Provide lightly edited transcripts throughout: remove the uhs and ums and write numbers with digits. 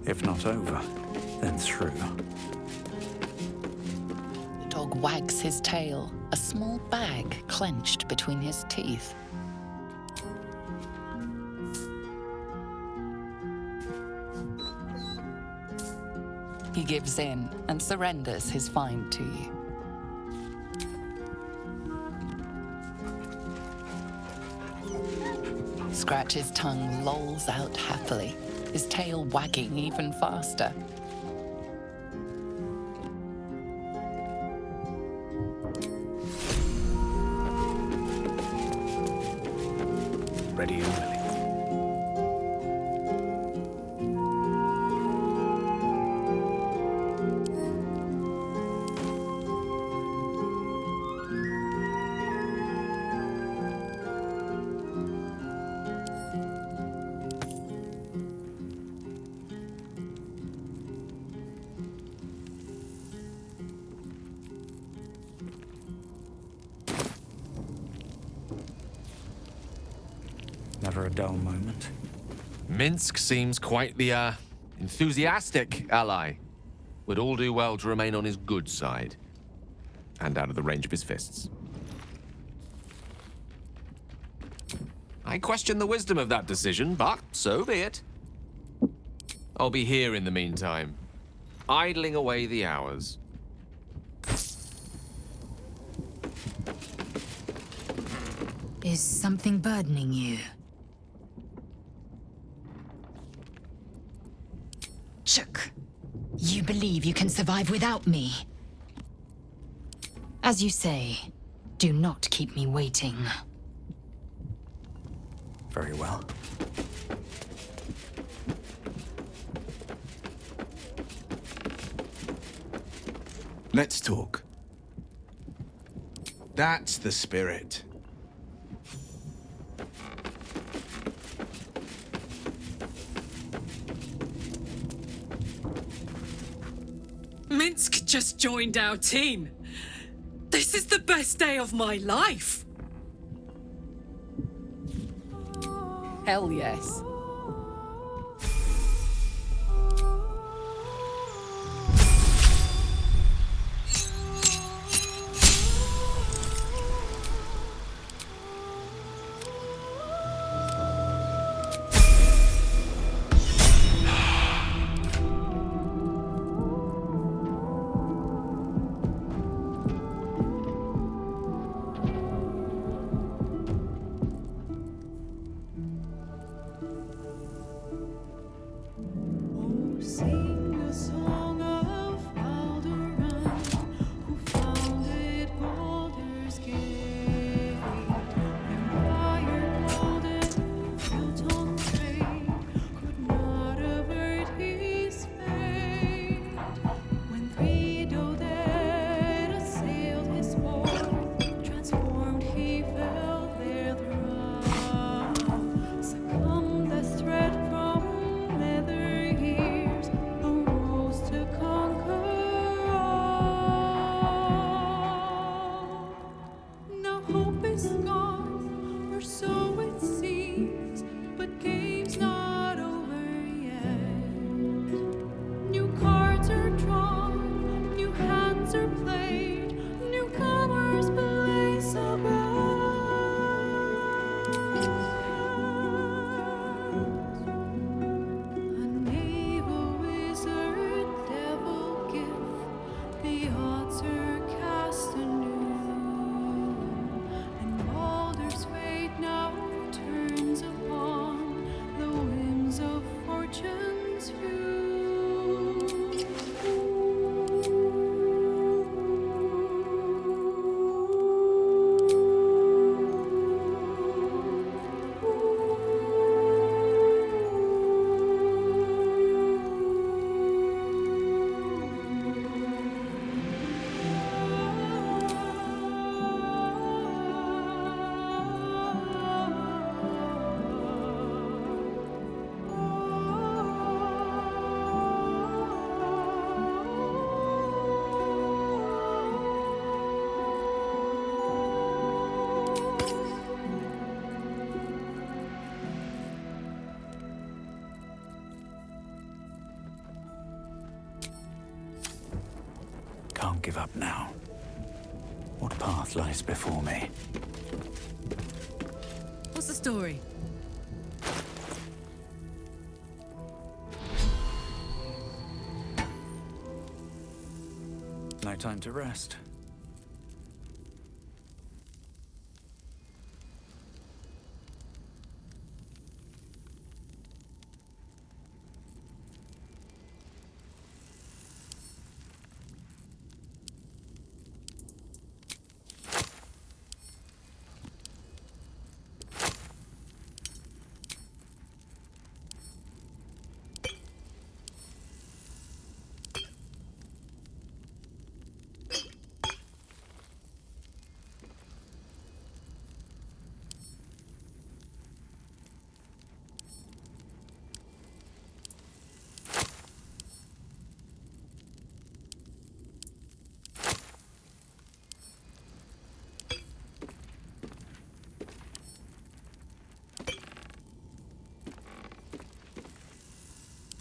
If not over, then through. The dog wags his tail, a small bag clenched between his teeth. He gives in and surrenders his find to you. Scratch's tongue lolls out happily, his tail wagging even faster. Ready and willing. Never a dull moment. Minsk seems quite the, enthusiastic ally. Would all do well to remain on his good side. And out of the range of his fists. I question the wisdom of that decision, but so be it. I'll be here in the meantime, idling away the hours. Is something burdening you? Chuk, you believe you can survive without me? As you say, do not keep me waiting. Very well. Let's talk. That's the spirit. Minsk just joined our team. This is the best day of my life. Hell yes. give up now. What path lies before me? What's the story? No time to rest.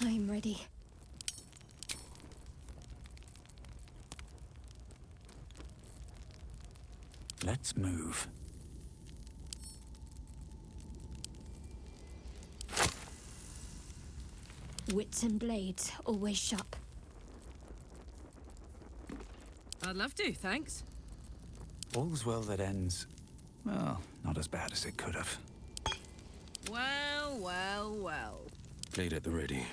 I'm ready. Let's move. Wits and blades, always sharp. I'd love to, thanks. All's well that ends, well, not as bad as it could have. Well, well, well. Blade at the ready.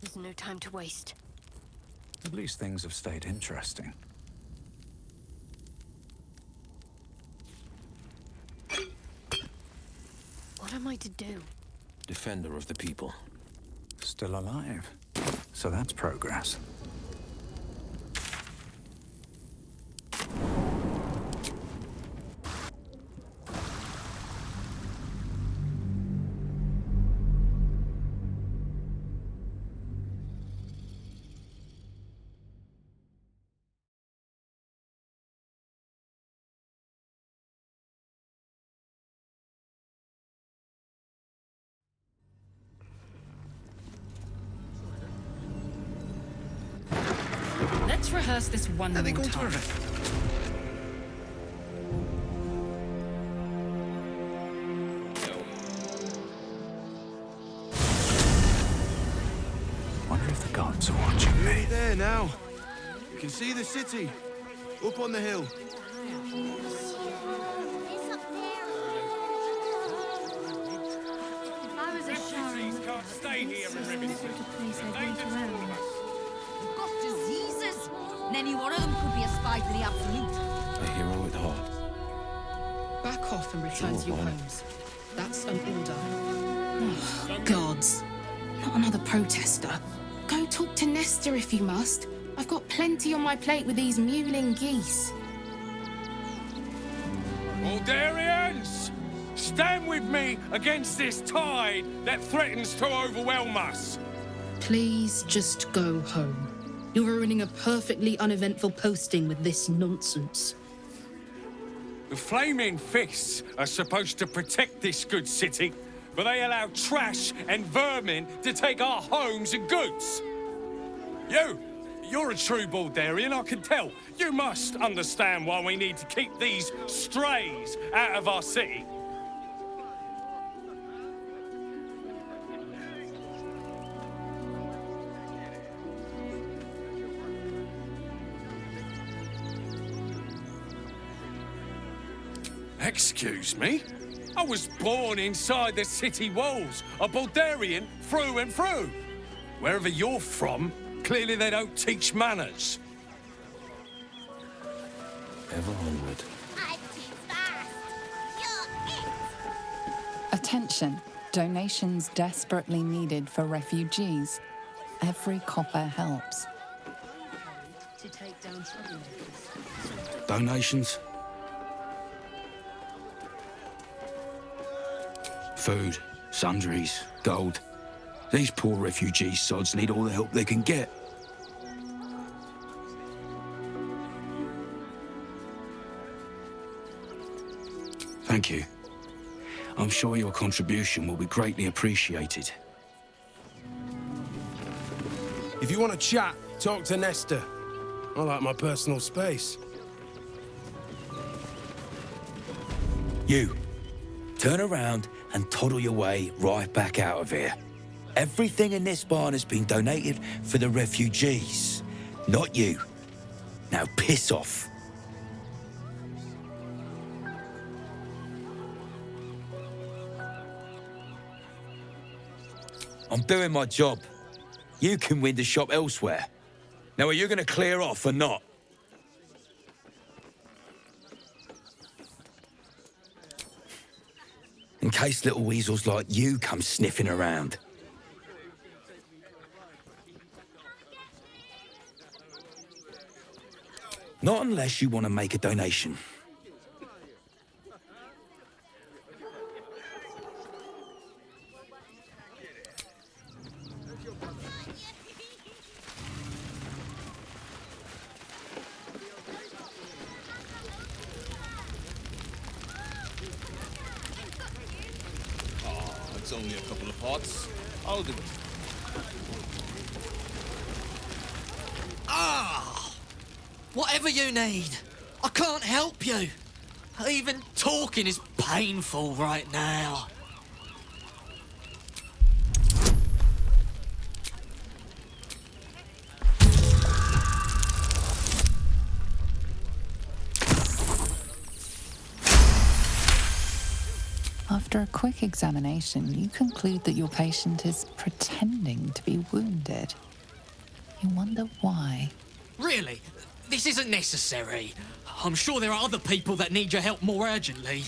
There's no time to waste. At least things have stayed interesting. What am I to do? Defender of the people. Still alive. So that's progress. Let's rehearse this one more time. Wonder if the gods are watching me. Nearly there now. You can see the city. Up on the hill. If I was a Sharon, Can't stay here in Rivington. place I'd wait around. Got diseases. And any one of them could be a spy for the Absolute. A hero at heart. Back off and return to your Sure, homes. That's an order. Oh, gods. Not another protester. Go talk to Nestor if you must. I've got plenty on my plate with these mewling geese. Baldurians! Stand with me against this tide that threatens to overwhelm us. Please just go home. You're ruining a perfectly uneventful posting with this nonsense. The Flaming Fists are supposed to protect this good city, but they allow trash and vermin to take our homes and goods. You're a true Baldurian, I can tell. You must understand why we need to keep these strays out of our city. Excuse me? I was born inside the city walls, a Baldurian through and through. Wherever you're from, clearly they don't teach manners. Ever onward. Attention. Donations desperately needed for refugees. Every copper helps. To take down troublemakers. Donations? Food, sundries, gold. These poor refugee sods need all the help they can get. Thank you. I'm sure your contribution will be greatly appreciated. If you want to chat, talk to Nestor. I like my personal space. You, turn around and toddle your way right back out of here. Everything in this barn has been donated for the refugees, not you. Now piss off. I'm doing my job. You can win the shop elsewhere. Now, are you going to clear off or not? In case little weasels like you come sniffing around. Not unless you want to make a donation. It's only a couple of pots. I'll do it. Whatever you need. I can't help you. Even talking is painful right now. After a quick examination, you conclude that your patient is pretending to be wounded. You wonder why. Really? This isn't necessary. I'm sure there are other people that need your help more urgently.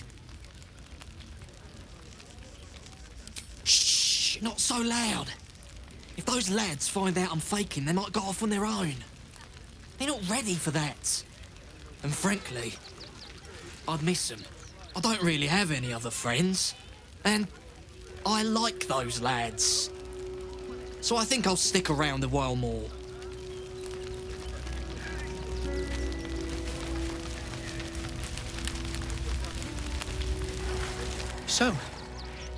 Shh! Not so loud. If those lads find out I'm faking, they might go off on their own. They're not ready for that. And frankly, I'd miss them. I don't really have any other friends. And I like those lads. So I think I'll stick around a while more. So,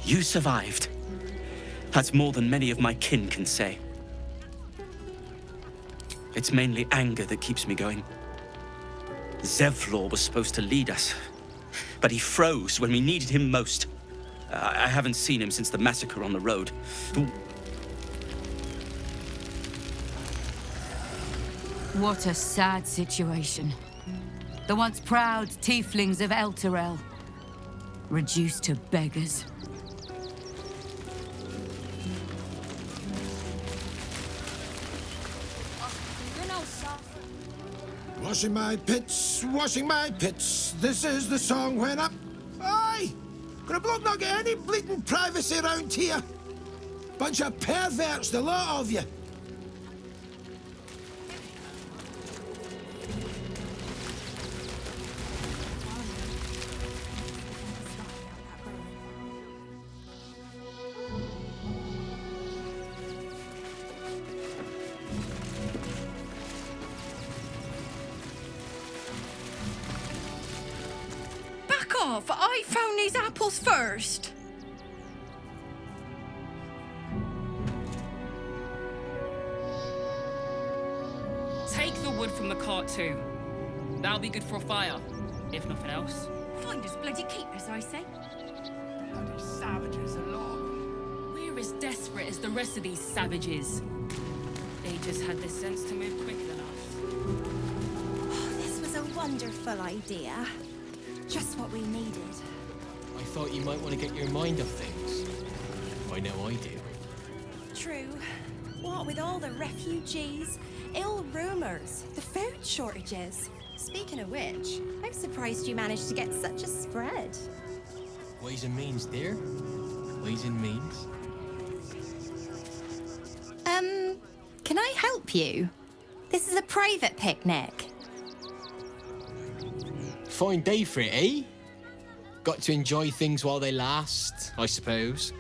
you survived. That's more than many of my kin can say. It's mainly anger that keeps me going. Zevlor was supposed to lead us, but he froze when we needed him most. I haven't seen him since the massacre on the road. What a sad situation. The once proud tieflings of Elturel, reduced to beggars. Washing my pits, this is the song when up. Aye! Gonna bloke not get any bleeding privacy around here. Bunch of perverts, the lot of you. Off. I found these apples first. Take the wood from the cart too. That'll be good for a fire, if nothing else. Find us bloody keepers, I say. Bloody savages along. We're as desperate as the rest of these savages. They just had the sense to move quicker than us. Oh, this was a wonderful idea. Just what we needed. I thought you might want to get your mind off things. I know I do. True. What with all the refugees, ill rumors, the food shortages. Speaking of which, I'm surprised you managed to get such a spread. Ways and means, dear. Ways and means. Can I help you? This is a private picnic. Fine day for it, eh? Got to enjoy things while they last, I suppose.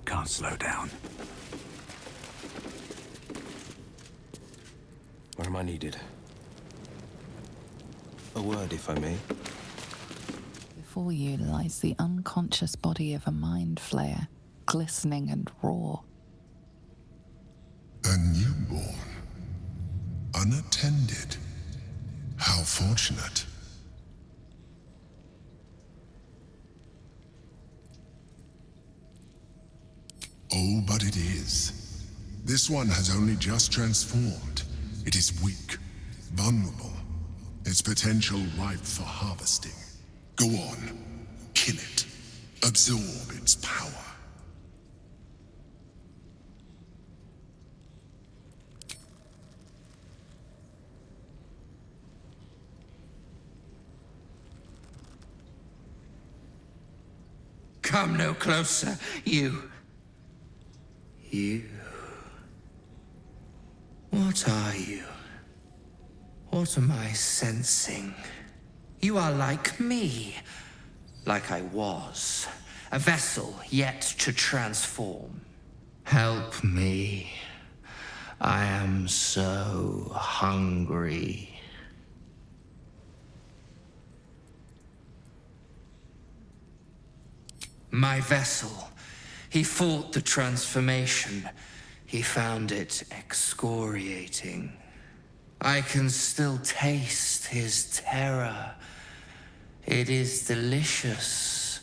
can't slow down. Where am I needed? A word, if I may. Before you lies the unconscious body of a mind flayer, glistening and raw. A newborn. Unattended. How fortunate. Oh, but it is. This one has only just transformed. It is weak, vulnerable. Its potential ripe for harvesting. Go on. Kill it. Absorb its power. Come no closer, you. You. What are you? What am I sensing? You are like me. Like I was. A vessel yet to transform. Help me. I am so hungry. My vessel. He fought the transformation. He found it excoriating. I can still taste his terror. It is delicious,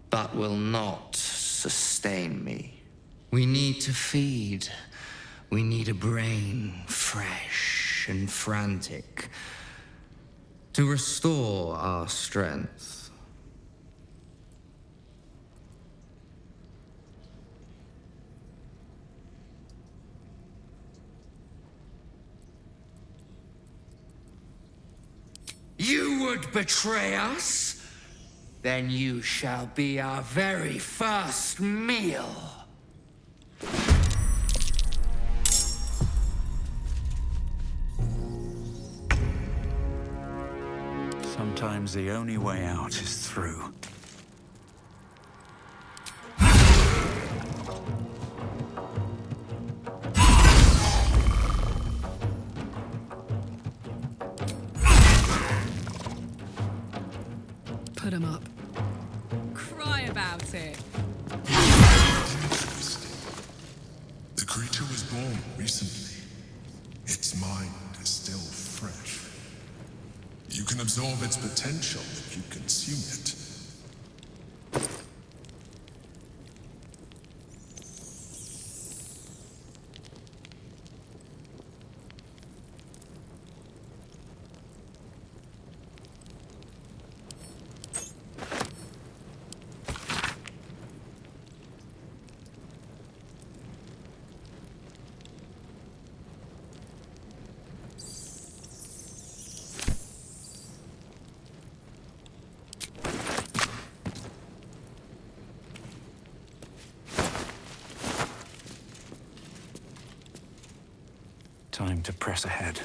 but will not sustain me. We need to feed. We need a brain fresh and frantic to restore our strength. You would betray us? Then you shall be our very first meal. Sometimes the only way out is through. Put him up. Cry about it. The creature was born recently. Its mind is still fresh. You can absorb its potential if you consume it. Time to press ahead.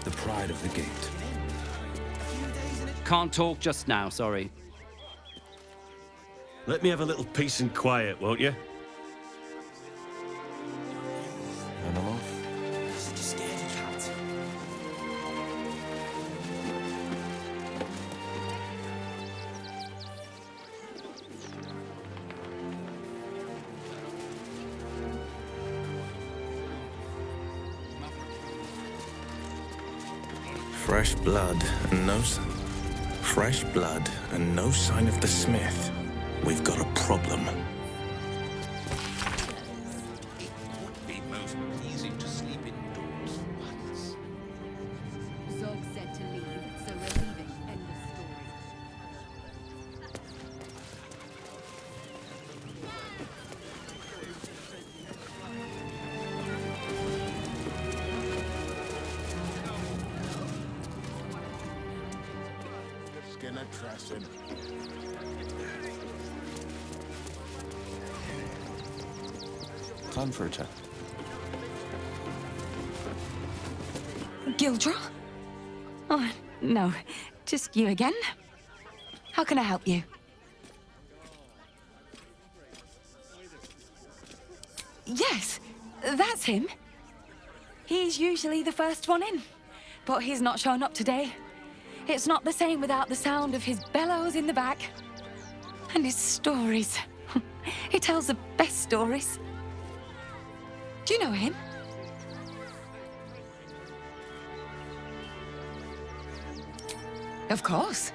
The pride of the gate. Can't talk just now, sorry. Let me have a little peace and quiet, won't you? And I'm off. Such a scaredy cat. Fresh blood and fresh blood and no sign of the smith. We've got a problem. It would be most easy to sleep indoors for once. Zog said to leave, so we're leaving. End of story. dressing. Time for a chat. Gildra? Oh, no. Just you again? How can I help you? Yes, that's him. He's usually the first one in, but he's not shown up today. It's not the same without the sound of his bellows in the back. And his stories. He tells the best stories. Do you know him? Of course.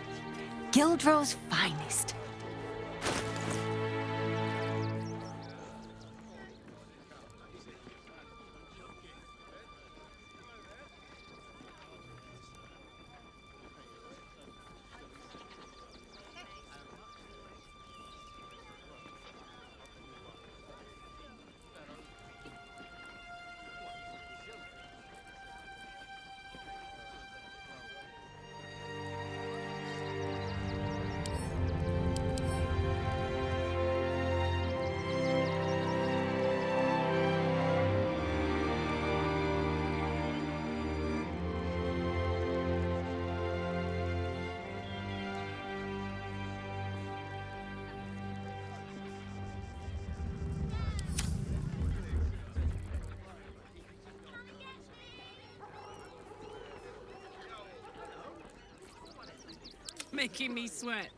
Gildro's finest. Making me sweat.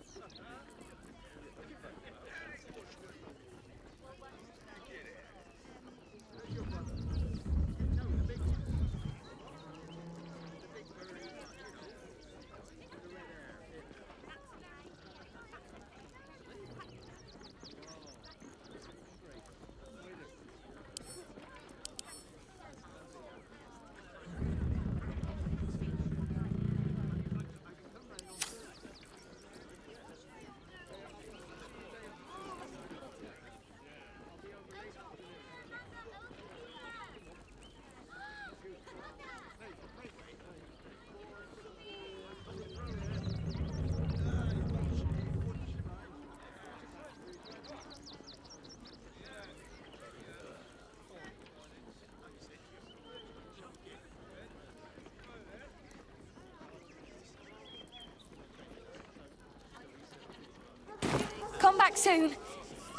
Come back soon.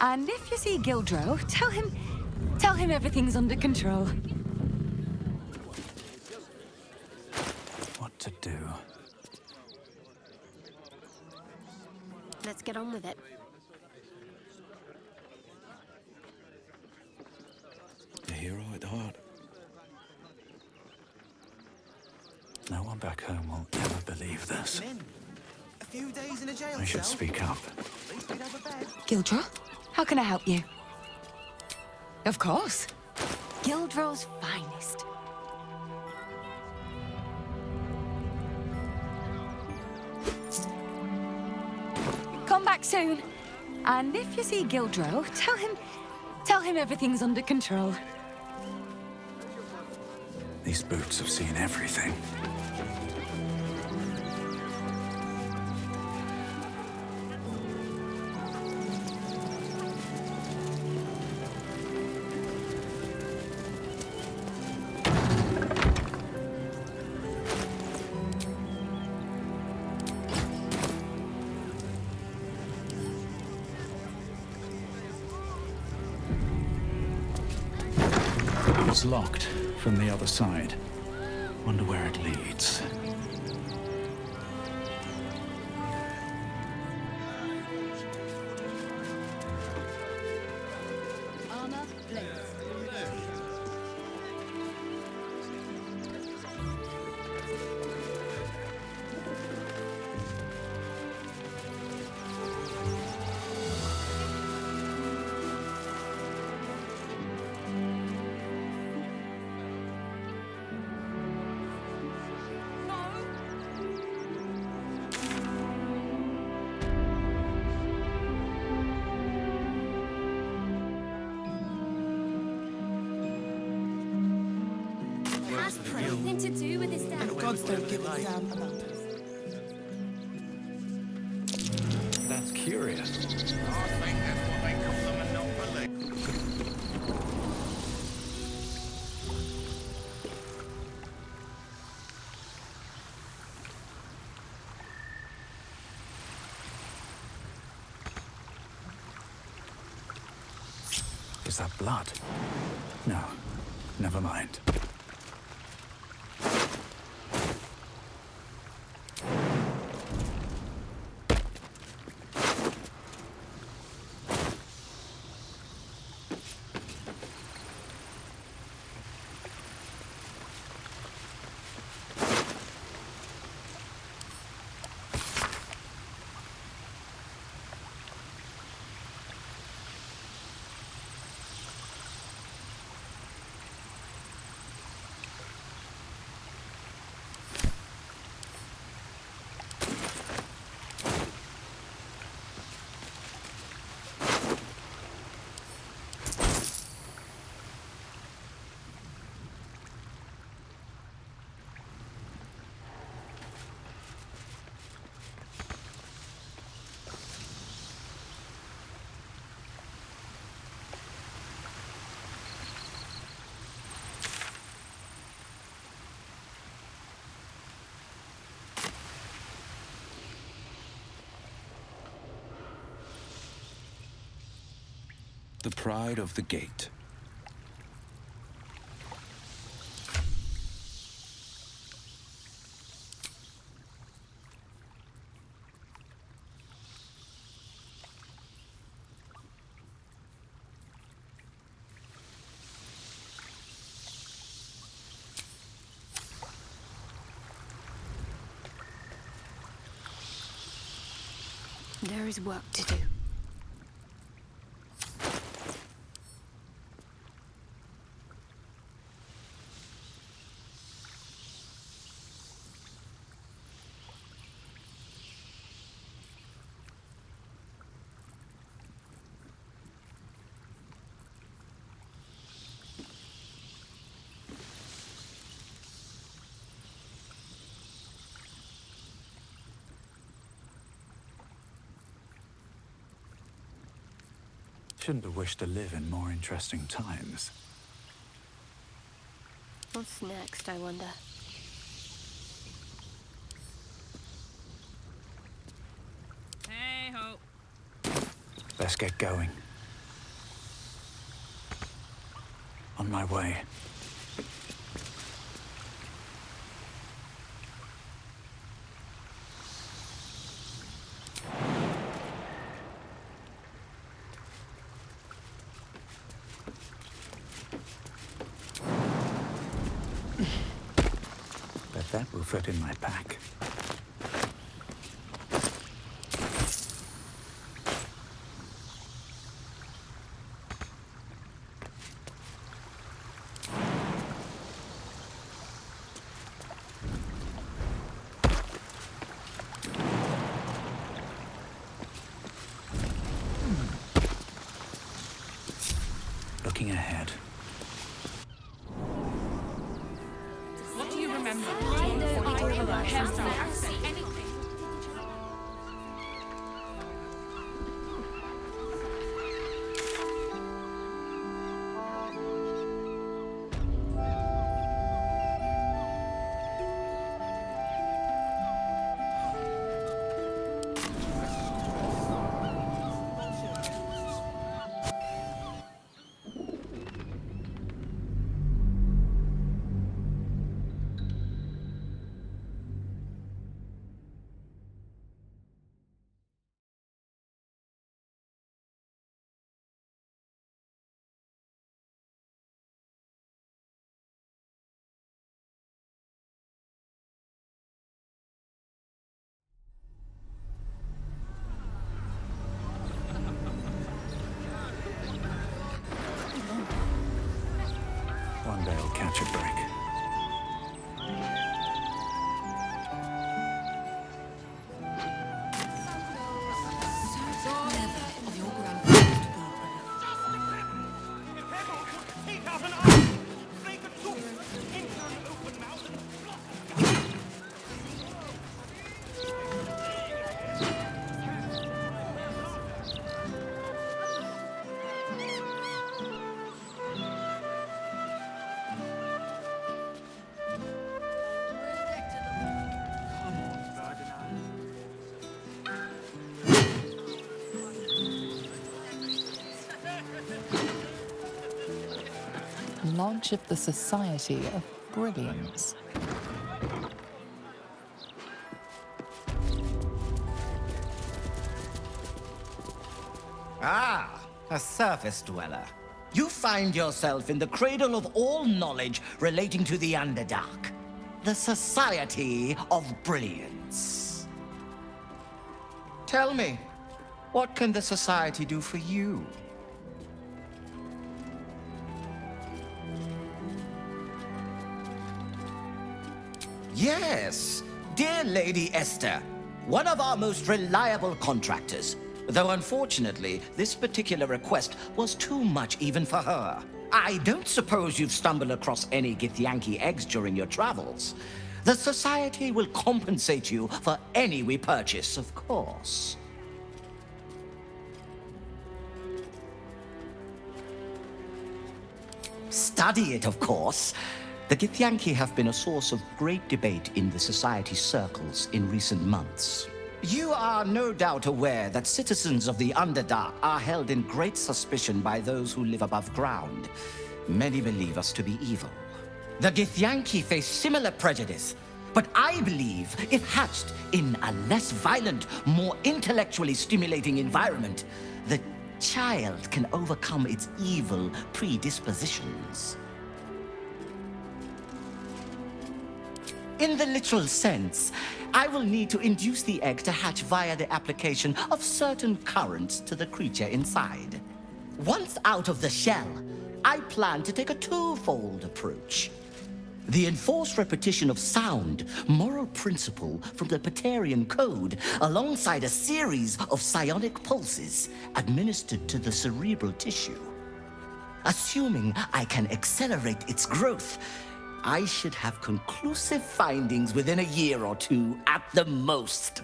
And if you see Gildro, tell him everything's under control. What to do? Let's get on with it. A hero at heart. No one back home will ever believe this. A few days in a jail I should cell. speak up. At least we'd have a bed. Gildro, how can I help you? Of course. Gildro's finest. Come back soon. And if you see Gildro, tell him everything's under control. These boots have seen everything. It's locked from the other side. Wonder where it leads. Has anything to do with his dad? Gods don't give a damn about us. curious. I think that's what they call the monopoly. Is that blood? No, never mind. The pride of the gate. There is work to do. Shouldn't have wished to live in more interesting times. What's next, I wonder? Hey ho. Let's get going. On my way. Bet that will fit in my pack. Looking ahead. What do you remember? Hairstyle, anything. Lodge of the Society of Brilliance. Ah, a surface dweller. You find yourself in the cradle of all knowledge relating to the Underdark. The Society of Brilliance. Tell me, what can the Society do for you? Yes, dear Lady Esther, one of our most reliable contractors. Though unfortunately, this particular request was too much even for her. I don't suppose you've stumbled across any Githyanki eggs during your travels. The Society will compensate you for any we purchase, of course. Study it, of course. The Githyanki have been a source of great debate in the Society's circles in recent months. You are no doubt aware that citizens of the Underdark are held in great suspicion by those who live above ground. Many believe us to be evil. The Githyanki face similar prejudice, but I believe if hatched in a less violent, more intellectually stimulating environment, the child can overcome its evil predispositions. In the literal sense, I will need to induce the egg to hatch via the application of certain currents to the creature inside. Once out of the shell, I plan to take a twofold approach. The enforced repetition of sound, moral principle from the Patarian Code, alongside a series of psionic pulses administered to the cerebral tissue. Assuming I can accelerate its growth, I should have conclusive findings within a year or two at the most.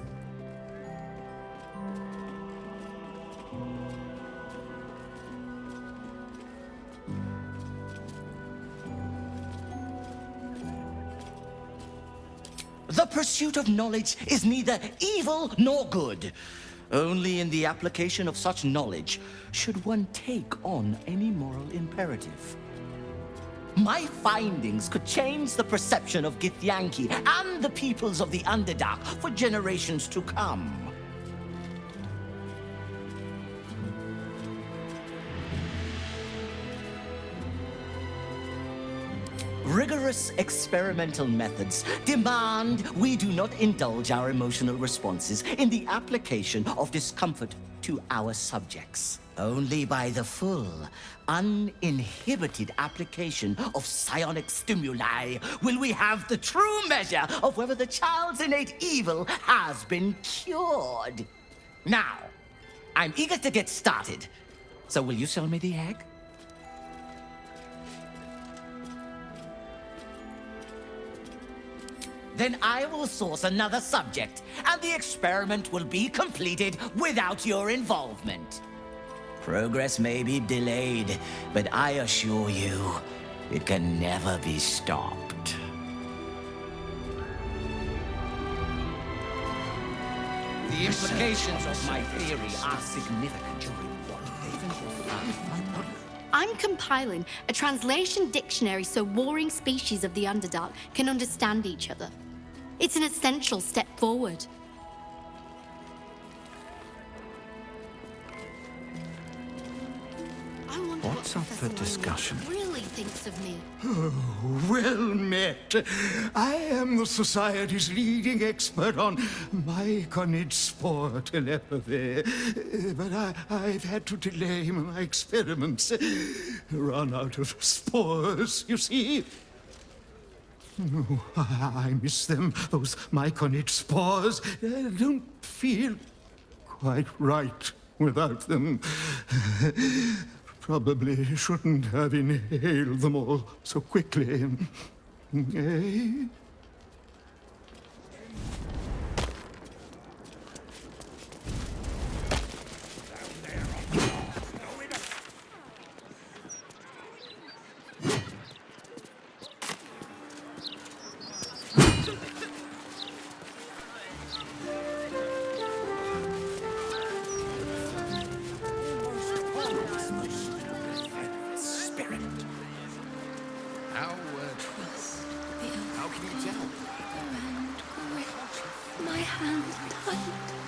The pursuit of knowledge is neither evil nor good. Only in the application of such knowledge should one take on any moral imperative. My findings could change the perception of Githyanki and the peoples of the Underdark for generations to come. Rigorous experimental methods demand we do not indulge our emotional responses in the application of discomfort to our subjects. Only by the full, uninhibited application of psionic stimuli will we have the true measure of whether the child's innate evil has been cured. Now, I'm eager to get started. So will you sell me the egg? Then I will source another subject, and the experiment will be completed without your involvement. Progress may be delayed, but I assure you, it can never be stopped. The implications of my theory are significant. I'm compiling a translation dictionary so warring species of the Underdark can understand each other. It's an essential step forward. What's up for discussion? Really thinks of me. Oh, well met. I am the Society's leading expert on myconid spore telepathy. But I've had to delay my experiments. Run out of spores, you see. Oh, I miss them, those myconid spores. I don't feel quite right without them. Probably shouldn't have inhaled them all so quickly. Eh? How can you tell? My hand tight.